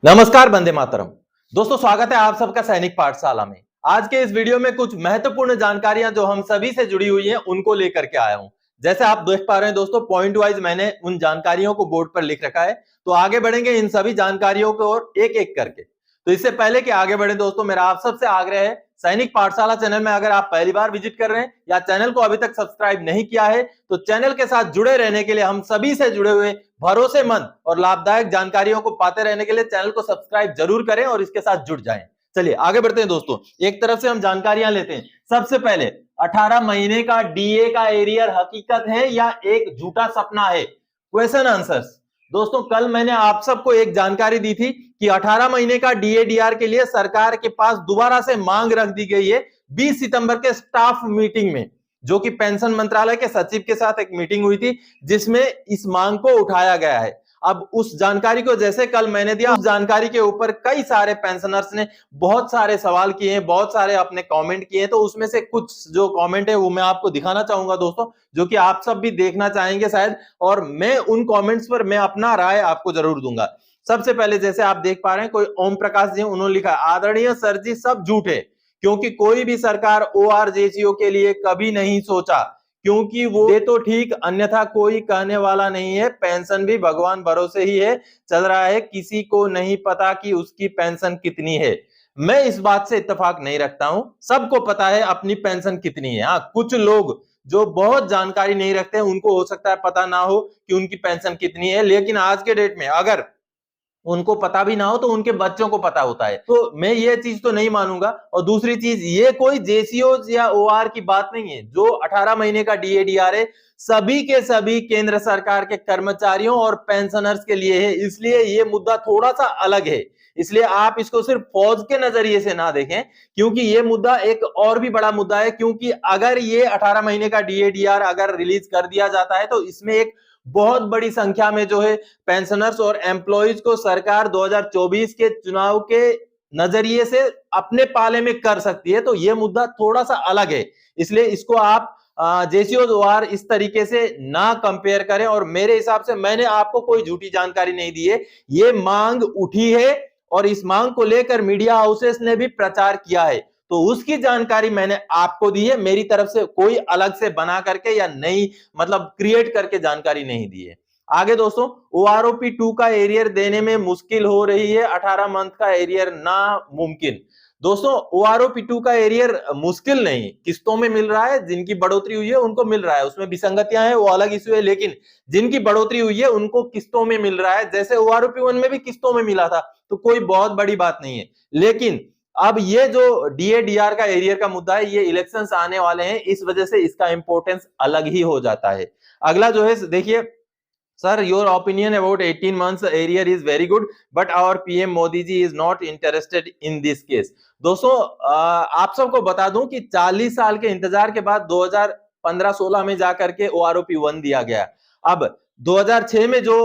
नमस्कार, वंदे मातरम। दोस्तों, स्वागत है आप सबका सैनिक पाठशाला में। आज के इस वीडियो में कुछ महत्वपूर्ण जानकारियां जो हम सभी से जुड़ी हुई हैं उनको लेकर के आया हूं। जैसे आप देख पा रहे हैं दोस्तों, पॉइंट वाइज मैंने उन जानकारियों को बोर्ड पर लिख रखा है। तो आगे बढ़ेंगे इन सभी जानकारियों को और एक एक करके। तो इससे पहले कि आगे बढ़े दोस्तों, मेरा आप सबसे आग्रह है, सैनिक पाठशाला चैनल में अगर आप पहली बार विजिट कर रहे हैं या चैनल को अभी तक सब्सक्राइब नहीं किया है तो चैनल के साथ जुड़े रहने के लिए, हम सभी से जुड़े हुए भरोसेमंद और लाभदायक जानकारियों को पाते रहने के लिए चैनल को सब्सक्राइब जरूर करें और इसके साथ जुड़ जाएं। चलिए आगे बढ़ते हैं दोस्तों, एक तरफ से हम जानकारियां लेते हैं। सबसे पहले 18 महीने का डीए का एरियर हकीकत है या एक झूठा सपना है? Question answers. दोस्तों, कल मैंने आप सबको एक जानकारी दी थी कि 18 महीने का डीएडीआर के लिए सरकार के पास दोबारा से मांग रख दी गई है 20 सितंबर के स्टाफ मीटिंग में, जो कि पेंशन मंत्रालय के सचिव के साथ एक मीटिंग हुई थी जिसमें इस मांग को उठाया गया है। अब उस जानकारी को जैसे कल मैंने दिया, उस जानकारी के ऊपर कई सारे पेंशनर्स ने बहुत सारे सवाल किए हैं, बहुत सारे अपने कमेंट किए हैं। तो उसमें से कुछ जो कमेंट है वो मैं आपको दिखाना चाहूंगा दोस्तों, जो कि आप सब भी देखना चाहेंगे शायद, और मैं उन कमेंट्स पर मैं अपना राय आपको जरूर दूंगा। सबसे पहले जैसे आप देख पा रहे हैं, कोई ओम प्रकाश जी, उन्होंने लिखा, आदरणीय सर जी, सब झूठ है क्योंकि कोई भी सरकार ओआरजेसीओ के लिए कभी नहीं सोचा, क्योंकि वो दे तो ठीक, अन्यथा कोई कहने वाला नहीं है। पेंशन भी भगवान भरोसे ही है, चल रहा है, किसी को नहीं पता कि उसकी पेंशन कितनी है। मैं इस बात से इत्तेफाक नहीं रखता हूं, सबको पता है अपनी पेंशन कितनी है। हाँ, कुछ लोग जो बहुत जानकारी नहीं रखते हैं उनको हो सकता है पता ना हो कि उनकी पेंशन कितनी है, लेकिन आज के डेट में अगर उनको पता भी ना हो तो उनके बच्चों को पता होता है। तो मैं ये चीज तो नहीं मानूंगा। और दूसरी चीज, ये कोई जेसीओ या ओआर की बात नहीं है। जो 18 महीने का डीएडीआर है सभी के सभी केंद्र सरकार के कर्मचारियों और पेंशनर्स के लिए है, इसलिए ये मुद्दा थोड़ा सा अलग है। इसलिए आप इसको सिर्फ फौज के नजरिए से ना देखें, क्योंकि ये मुद्दा एक और भी बड़ा मुद्दा है। क्योंकि अगर ये 18 महीने का डीएडीआर अगर रिलीज कर दिया जाता है तो इसमें एक बहुत बड़ी संख्या में जो है पेंशनर्स और एम्प्लॉइज को सरकार 2024 के चुनाव के नजरिए से अपने पाले में कर सकती है। तो यह मुद्दा थोड़ा सा अलग है, इसलिए इसको आप जेसीओ इस तरीके से ना कंपेयर करें। और मेरे हिसाब से मैंने आपको कोई झूठी जानकारी नहीं दी है, ये मांग उठी है और इस मांग को लेकर मीडिया हाउसेस ने भी प्रचार किया है, तो उसकी जानकारी मैंने आपको दी है। मेरी तरफ से कोई अलग से बना करके या नई मतलब क्रिएट करके जानकारी नहीं दी है। आगे दोस्तों, ओआरओपी 2 का एरियर देने में मुश्किल हो रही है, 18 मंथ का एरियर ना मुमकिन। दोस्तों, ओआरओपी 2 का एरियर मुश्किल नहीं, किस्तों में मिल रहा है। जिनकी बढ़ोतरी हुई है उनको मिल रहा है, उसमें विसंगतियां हैं, वो अलग इश्यू है, लेकिन जिनकी बढ़ोतरी हुई है उनको किस्तों में मिल रहा है। जैसे ओआरओपी 1 में भी किस्तों में मिला था, तो कोई बहुत बड़ी बात नहीं है। लेकिन अब ये जो डीएडीआर का एरियर का मुद्दा है, ये इलेक्शंस आने वाले हैं, इस वजह से इसका इंपॉर्टेंस अलग ही हो जाता है। अगला जो है देखिए, sir your opinion about 18 months arrear is very good but our PM Modi ji is not interested in this case. दोस्तों, आप सबको बता दूं कि 40 साल के इंतजार के बाद 2015-16 में जाकर के ओआरओपी 1 दिया गया। अब 2006 में जो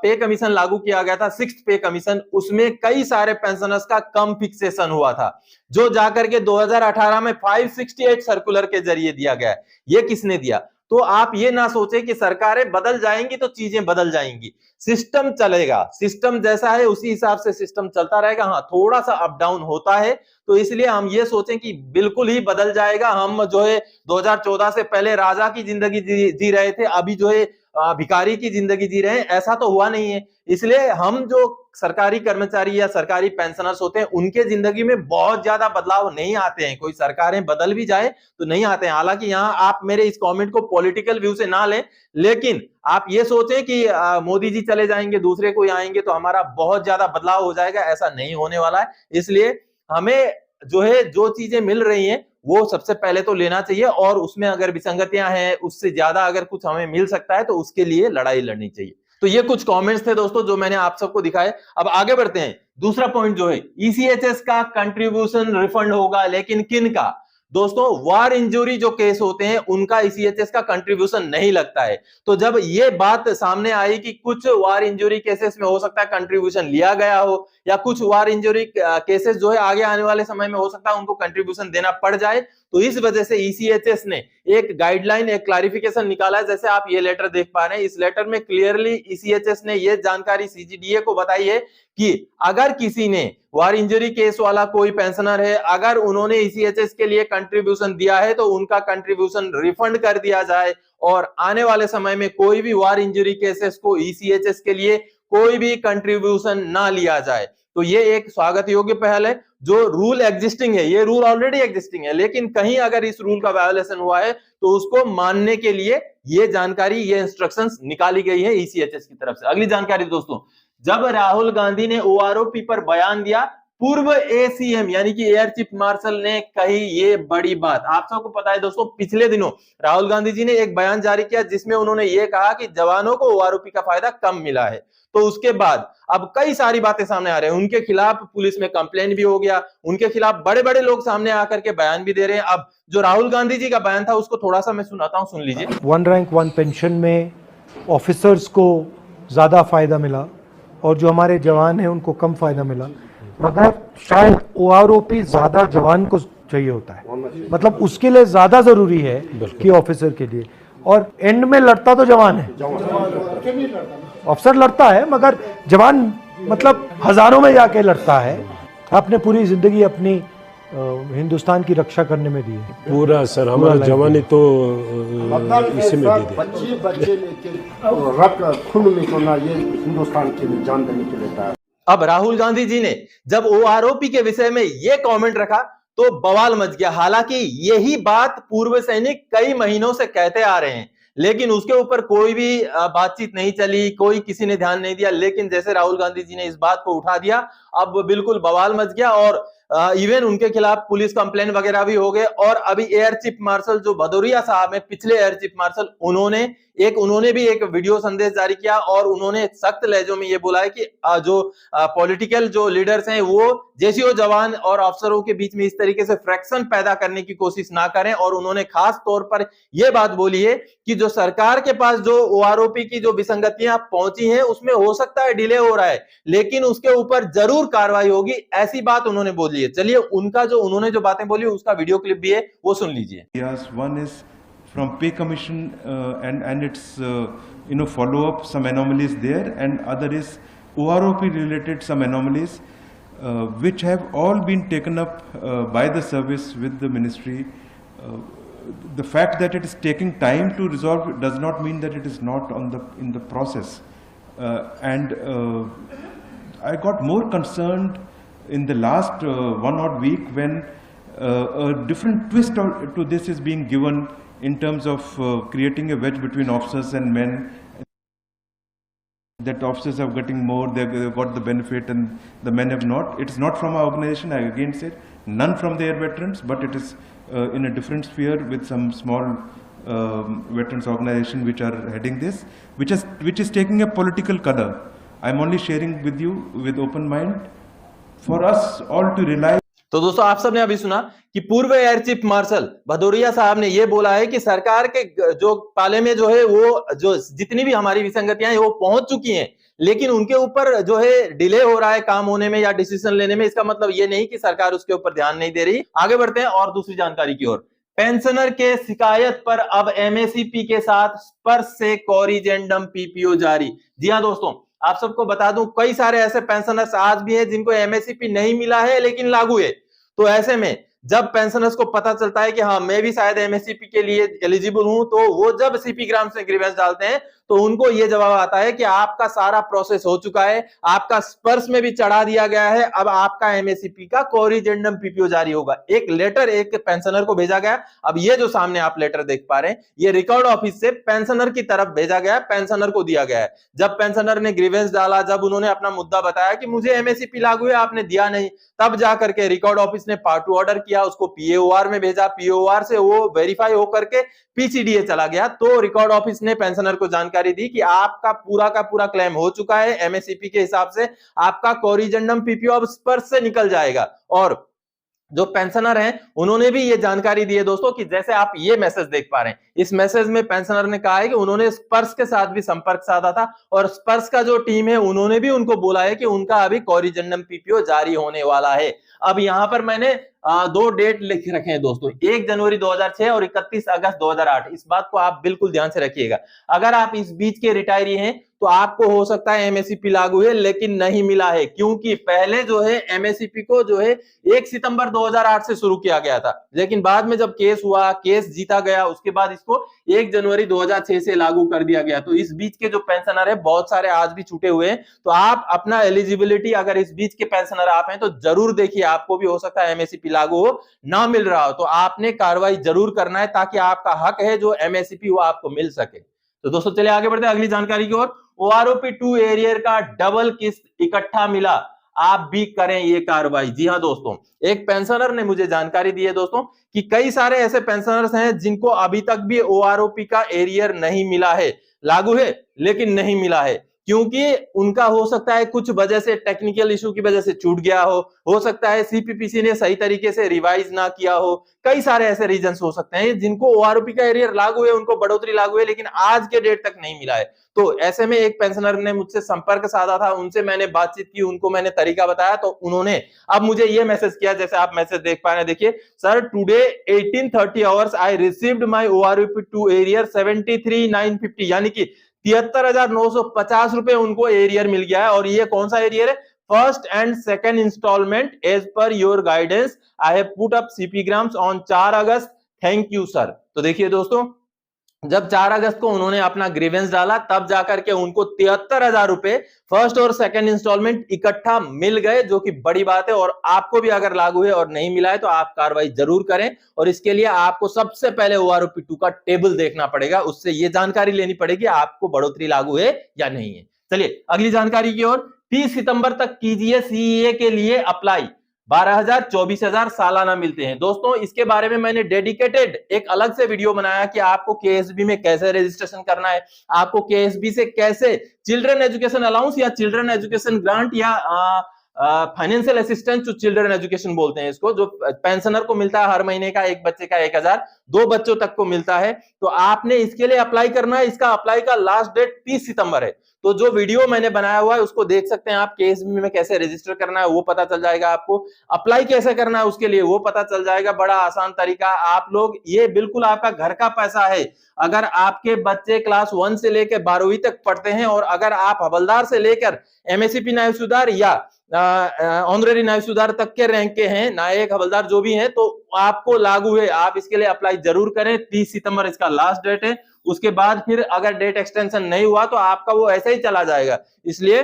पे कमीशन लागू किया गया था, 6th पे कमीशन, उसमें कई सारे पेंशनर्स का कम फिक्सेशन हुआ था, जो जाकर के 2018 में 568 सर्कुलर के जरिए दिया गया। ये किसने दिया? तो आप ये ना सोचे कि सरकारें बदल जाएंगी तो चीजें बदल जाएंगी, सिस्टम चलेगा, सिस्टम जैसा है उसी हिसाब से सिस्टम चलता रहेगा। हाँ, थोड़ा सा अप डाउन होता है, तो इसलिए हम ये सोचें कि बिल्कुल ही बदल जाएगा। हम जो है 2014 से पहले राजा की जिंदगी जी रहे थे, अभी जो है भिखारी की जिंदगी जी रहे हैं, ऐसा तो हुआ नहीं है। इसलिए हम जो सरकारी कर्मचारी या सरकारी पेंशनर्स होते हैं उनके जिंदगी में बहुत ज्यादा बदलाव नहीं आते हैं, कोई सरकारें बदल भी जाए तो नहीं आते हैं। हालांकि यहाँ आप मेरे इस कमेंट को पॉलिटिकल व्यू से ना लें, लेकिन आप ये सोचें कि मोदी जी चले जाएंगे, दूसरे कोई आएंगे तो हमारा बहुत ज्यादा बदलाव हो जाएगा, ऐसा नहीं होने वाला है। इसलिए हमें जो है जो चीजें मिल रही हैं वो सबसे पहले तो लेना चाहिए, और उसमें अगर विसंगतियां हैं, उससे ज्यादा अगर कुछ हमें मिल सकता है तो उसके लिए लड़ाई लड़नी चाहिए। तो ये कुछ कमेंट्स थे दोस्तों जो मैंने आप सबको दिखाए। अब आगे बढ़ते हैं। दूसरा पॉइंट जो है, ईसीएचएस का कंट्रीब्यूशन रिफंड होगा, लेकिन किन का? दोस्तों, वार इंजरी जो केस होते हैं उनका ईसीएचएस का कंट्रीब्यूशन नहीं लगता है। तो जब ये बात सामने आई कि कुछ वार इंजरी केसेस में हो सकता है कंट्रीब्यूशन लिया गया हो, या कुछ वार इंजरी केसेस जो है आगे आने वाले समय में हो सकता है उनको कंट्रीब्यूशन देना पड़ जाए, तो इस वजह से ईसीएचएस ने एक गाइडलाइन, एक क्लैरिफिकेशन निकाला है। जैसे आप ये लेटर देख पा रहे हैं, इस लेटर में क्लियरली ईसीएचएस ने ये जानकारी सीजीडीए को बताई है कि अगर किसी ने वार इंजरी केस वाला कोई पेंशनर है, अगर उन्होंने ईसीएचएस के लिए कंट्रीब्यूशन दिया है तो उनका कंट्रीब्यूशन रिफंड कर दिया जाए, और आने वाले समय में कोई भी वार इंजरी केसेस को ईसीएचएस के लिए कोई भी कंट्रीब्यूशन ना लिया जाए। तो ये एक स्वागत योग्य पहल है। जो रूल एग्जिस्टिंग है, ये रूल ऑलरेडी एग्जिस्टिंग है, लेकिन कहीं अगर इस रूल का वायोलेशन हुआ है तो उसको मानने के लिए ये जानकारी, ये इंस्ट्रक्शंस निकाली गई है ईसीएचएस की तरफ से। अगली जानकारी दोस्तों, जब राहुल गांधी ने ओआरओपी पर बयान दिया, पूर्व एसीएम यानी कि एयर चीफ मार्शल ने कही ये बड़ी बात। आप सबको पता है दोस्तों, पिछले दिनों राहुल गांधी जी ने एक बयान जारी किया जिसमें उन्होंने ये कहा कि जवानों को ओआरओपी का फायदा कम मिला है। तो उसके बाद अब कई सारी बातें सामने आ रही हैं, उनके खिलाफ पुलिस में कंप्लेन भी हो गया, उनके खिलाफ बड़े बड़े लोग सामने आकर के बयान भी दे रहे हैं। अब जो राहुल गांधी जी का बयान था उसको थोड़ा सा मैं सुनाता हूं, सुन लीजिए। 1 रैंक 1 पेंशन में ऑफिसर्स को ज्यादा फायदा मिला और जो हमारे जवान हैं उनको कम फायदा मिला, मगर शायद ओआरओपी ज्यादा जवान को चाहिए होता है, मतलब उसके लिए ज्यादा जरूरी है कि ऑफिसर के लिए, और एंड में लड़ता तो जवान है, अफसर लड़ता है मगर जवान मतलब हजारों में जाके लड़ता है, अपने पूरी जिंदगी अपनी हिंदुस्तान की रक्षा करने में दी है पूरा। सर हमारा जवानी तो इसी में दे दिया, बच्चे लेके रक्त खून में कोना ये हिंदुस्तान के लिए जान देने के लिए तैयार। अब राहुल गांधी जी ने जब ओआरओपी के विषय में ये कमेंट रखा तो बवाल मच गया। हालांकि यही बात पूर्व सैनिक कई महीनों से कहते आ रहे हैं, लेकिन उसके ऊपर कोई भी बातचीत नहीं चली, कोई किसी ने ध्यान नहीं दिया। लेकिन जैसे राहुल गांधी जी ने इस बात को उठा दिया, अब बिल्कुल बवाल मच गया और इवन उनके खिलाफ पुलिस कंप्लेन वगैरह भी हो गए। और अभी एयर चीफ मार्शल जो भदौरिया साहब है, पिछले एयर चीफ मार्शल, उन्होंने भी एक वीडियो संदेश जारी किया और उन्होंने सख्त लहजों में ये बोला है कि जो पॉलिटिकल जो लीडर्स हैं वो जेसीओ जवान और अफसरों के बीच में इस तरीके से फ्रैक्शन पैदा करने की कोशिश ना करें। और उन्होंने खास तौर पर यह बात बोली है कि जो सरकार के पास जो ओआरओपी की जो विसंगतियां पहुंची हैं उसमें हो सकता है डिले हो रहा है, लेकिन उसके ऊपर जरूर कार्रवाई होगी, ऐसी बात उन्होंने बोली है। चलिए उन्होंने जो बातें बोली उसका वीडियो क्लिप भी है, वो सुन लीजिए। Yes, one is from pay commission and its follow up some anomalies there, and other is OROP related some anomalies which have all been taken up by the service with the ministry. The fact that it is taking time to resolve does not mean that it is not in the process, and I got more concerned in the last 1 odd week when a different twist to this is being given in terms of creating a wedge between officers and men, that officers are getting more, they've got the benefit and the men have not. It is not from our organization, I again said, none from the air veterans, but it is in a different sphere with some small veterans organization which are heading this, which is taking a political color. I'm only sharing with you with open mind for us all to realize. तो दोस्तों आप सबने अभी सुना कि पूर्व air chief marshal Bhadauria साहब ने यह बोला है कि सरकार के जो पाले में जो है वो जो जितनी भी हमारी विसंगतियां हैं वो पहुंच चुकी हैं, लेकिन उनके ऊपर जो है डिले हो रहा है काम होने में या डिसीजन लेने में। इसका मतलब ये नहीं कि सरकार उसके ऊपर ध्यान नहीं दे रही। आगे बढ़ते हैं और दूसरी जानकारी की ओर। पेंशनर के शिकायत पर अब एमएसपी के साथ स्पर्श से कोरिजेंडम पीपीओ जारी। जी हाँ दोस्तों, आप सबको बता दूं कई सारे ऐसे पेंशनर्स आज भी हैं जिनको एमएसपी नहीं मिला है लेकिन लागू है। तो ऐसे में जब पेंशनर्स को पता चलता है कि हाँ मैं भी शायद एमएसपी के लिए एलिजिबल हूं, तो वो जब सीपी ग्राम्स में ग्रीवेंस डालते हैं तो उनको ये जवाब आता है कि आपका सारा प्रोसेस हो चुका है, आपका स्पर्श में भी चढ़ा दिया गया है, अब आपका एमएसपी का कोरिजेंडम पीपीओ जारी होगा। एक लेटर एक पेंशनर को भेजा गया। अब ये जो सामने आप लेटर देख पा रहे हैं ये रिकॉर्ड ऑफिस से पेंशनर की तरफ भेजा गया है, पेंशनर को दिया गया है। जब पेंशनर ने ग्रीवेंस डाला, जब उन्होंने अपना मुद्दा बताया कि मुझे एमएसपी लागू है, आपने दिया नहीं, तब जाकर के रिकॉर्ड ऑफिस ने पार्ट 2 ऑर्डर किया, उसको पीएओआर में भेजा, पीएओआर से वो वेरीफाई होकर के पीसीडीए चला गया। तो रिकॉर्ड ऑफिस ने पेंशनर को जानकारी दी कि आपका पूरा का पूरा क्लेम हो चुका है, एमएसपी के हिसाब से आपका कोरिजेंडम पीपीओ अब स्पर्श से निकल जाएगा। और जो पेंशनर हैं उन्होंने भी ये जानकारी दी है दोस्तों कि जैसे आप ये मैसेज देख पा रहे हैं, इस मैसेज में पेंशनर ने कहा है कि उन्होंने स्पर्श के साथ भी संपर्क साधा था और स्पर्श का जो टीम है उन्होंने भी उनको बोला है कि उनका अभी कोरिजेंडम पीपीओ जारी होने वाला है। अब यहां पर मैंने दो डेट लिख रखे हैं दोस्तों, 1 जनवरी 2006 और 31 अगस्त 2008। इस बात को आप बिल्कुल ध्यान से रखिएगा। अगर आप इस बीच के रिटायरी हैं तो आपको हो सकता है एमएससीपी लागू है, लेकिन नहीं मिला है, क्योंकि पहले जो है एमएससीपी को जो है 1 सितंबर 2008 से शुरू किया गया था, लेकिन बाद में जब केस हुआ, केस जीता गया, उसके बाद इसको 1 जनवरी 2006 से लागू कर दिया गया। तो इस बीच के जो पेंशनर है बहुत सारे आज भी छूटे हुए हैं। तो आप अपना एलिजिबिलिटी, अगर इस बीच के पेंशनर आप हैं तो जरूर देखिए, आपको भी हो सकता है एमएससीपी लागू हो, ना मिल रहा हो, तो आपने कार्रवाई जरूर करना है ताकि आपका हक है जो एमएससीपी वो आपको मिल सके। तो दोस्तों चलिए आगे बढ़ते हैं अगली जानकारी की ओर। ओआरओपी 2 एरियर का डबल किस्त इकट्ठा मिला, आप भी करें ये कार्रवाई। जी हां दोस्तों, एक पेंशनर ने मुझे जानकारी दी है दोस्तों कि कई सारे ऐसे पेंशनर्स हैं जिनको अभी तक भी ओआरओपी का एरियर नहीं मिला है, लागू है लेकिन नहीं मिला है, क्योंकि उनका हो सकता है कुछ वजह से, टेक्निकल इशू की वजह से छूट गया हो सकता है सीपीपीसी ने सही तरीके से रिवाइज ना किया हो, कई सारे ऐसे रीजंस हो सकते हैं जिनको ओआरओपी का एरियर लागू है, उनको बढ़ोतरी लागू है, लेकिन आज के डेट तक नहीं मिला है। तो ऐसे में एक पेंशनर ने मुझसे संपर्क साधा था, उनसे मैंने बातचीत की, उनको मैंने तरीका बताया, तो उन्होंने अब मुझे ये मैसेज किया, जैसे आप मैसेज देख पा रहे हैं, देखिए sir, today 18:30 hours I received my OROP 2 arrear 73,950, यानी कि 73,950 रुपए उनको एरियर मिल गया है। और ये कौन सा एरियर है? First and second instalment as per your guidance, I have put up CP grams on 4 August, thank you sir. तो देखिए दोस्तों, जब 4 अगस्त को उन्होंने अपना ग्रीवेंस डाला, तब जाकर के उनको 73,000 रुपए फर्स्ट और सेकंड इंस्टॉलमेंट इकट्ठा मिल गए, जो कि बड़ी बात है। और आपको भी अगर लागू है और नहीं मिला है तो आप कार्रवाई जरूर करें, और इसके लिए आपको सबसे पहले ओआरओपी 2 का टेबल देखना पड़ेगा, उससे ये जानकारी लेनी पड़ेगी आपको बढ़ोतरी लागू है या नहीं है। चलिए अगली जानकारी की ओर। 30 सितंबर तक कीजिए सीईए के लिए अप्लाई, 12,000 24,000 सालाना मिलते हैं। दोस्तों इसके बारे में मैंने डेडिकेटेड एक अलग से वीडियो बनाया कि आपको केएसबी में कैसे रजिस्ट्रेशन करना है, आपको केएसबी से कैसे चिल्ड्रन एजुकेशन अलाउंस या चिल्ड्रन एजुकेशन ग्रांट या financial assistance to children education बोलते हैं इसको, जो पेंशनर को मिलता है हर महीने का, एक बच्चे का 1,000, 2 बच्चों तक को मिलता है। तो आपने इसके लिए अप्लाई करना है। इसका अप्लाई का लास्ट डेट 30 सितंबर है। तो जो वीडियो मैंने बनाया हुआ है उसको देख सकते हैं आप, केएसबी में कैसे रजिस्टर करना है वो पता चल जाएगा आपको, अप्लाई कैसे करना है उसके लिए वो पता चल जाएगा, बड़ा आसान तरीका। आप लोग, ये बिल्कुल आपका घर का पैसा है। अगर आपके बच्चे क्लास 1 से लेकर 12वीं तक पढ़ते हैं, और अगर आप हवलदार से लेकर एमएससीपी नायब सूबेदार या ऑनरेरी नायब सूबेदार तक के रैंक के हैं, नायक हवलदार जो भी हैं, तो आपको लागू है, आप इसके लिए अप्लाई जरूर करें। 30 सितंबर इसका लास्ट डेट है। उसके बाद फिर अगर डेट एक्सटेंशन नहीं हुआ तो आपका वो ऐसे ही चला जाएगा। इसलिए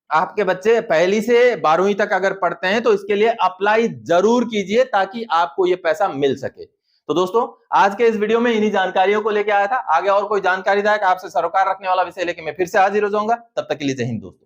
आपके बच्चे पहली से 12वीं तक अगर पढ़ते हैं तो इसके लिए अप्लाई जरूर कीजिए ताकि आपको ये पैसा मिल सके। तो दोस्तों आज के इस वीडियो में इन्हीं जानकारियों को लेके आया था। आगे और कोई जानकारीदायक आपसे सरोकार रखने वाला विषय लेके मैं फिर से हाजिर हो जाऊंगा। तब तक के लिए जय हिंद दोस्तों।